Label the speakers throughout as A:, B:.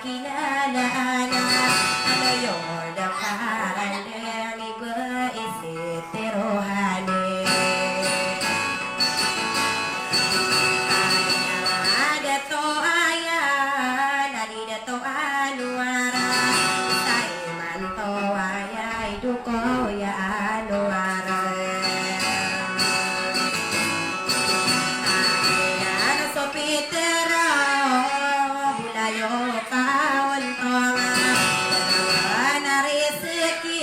A: kinalaana ano yun ang kahalan iba isip tirohane ada to ayan adida to anuara sa iman to ayay duko ya anuara ano so Peter bulayo kaon tonga narisiki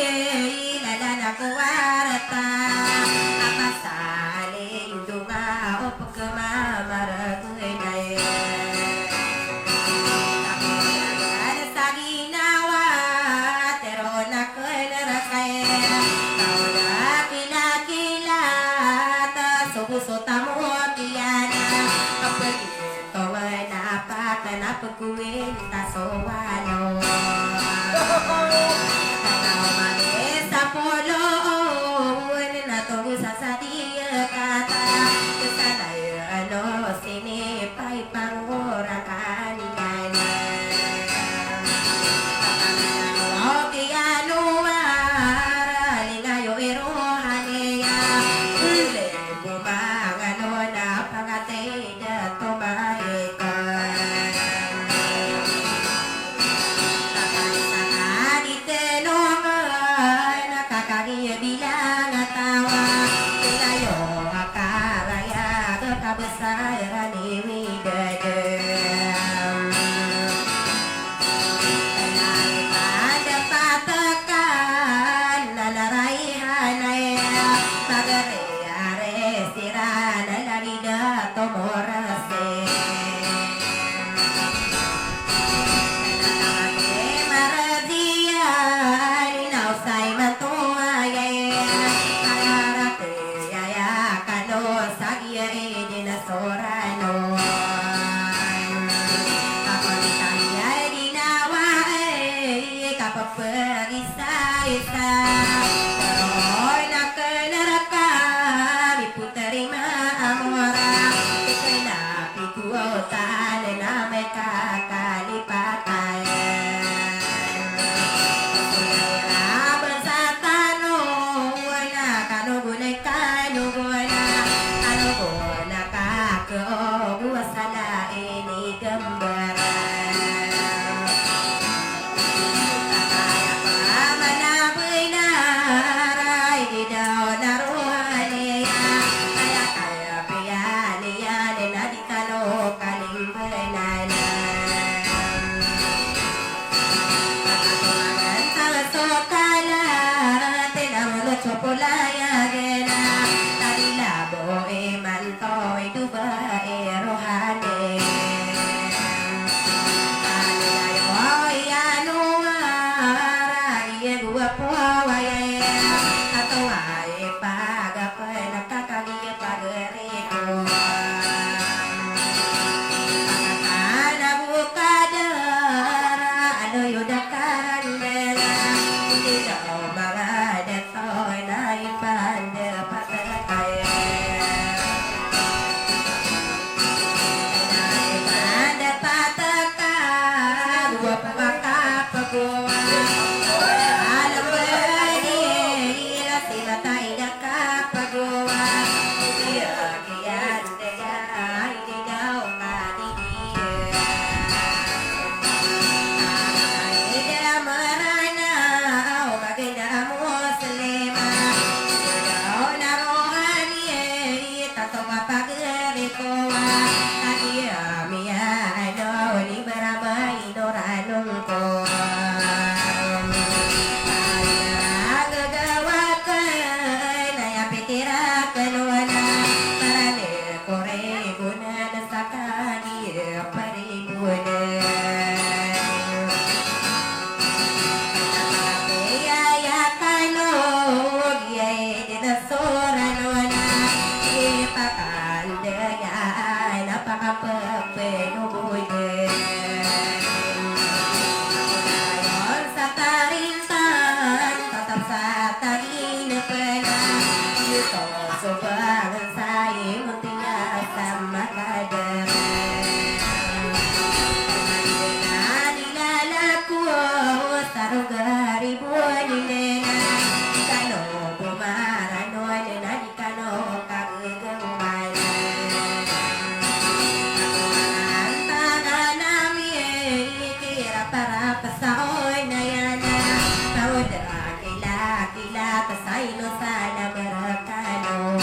A: lalana kuwarata apa saling dunga o pagkamamaragunay nakuyagan sa ginawa pero nakunarakay tao na kinakila subuso tamo piyana kapag ito ay napak na napagkuwin tasowano tanaw mali sa polo na tungo sa sadiya kata kasanay ano sinipay pangura kanina okay ano lingayo irohaniya uli bumang ano na pangatay na tumahikan bilang tawa kayo akaraya kebesaran ini dedem pada patakan nanarai hanay pagare are siran dari dato morase Sorano kapalitanya dinawa kapapagisa-isa Karoy na kanaraka iputari maamora ikay napikuotan na may kakalipatan Suliraban sa tanong na kanugunay kanuguna Kanuguna Kau sana ini gambaran Kaya pa manaboy na bila tasaino sana berekano.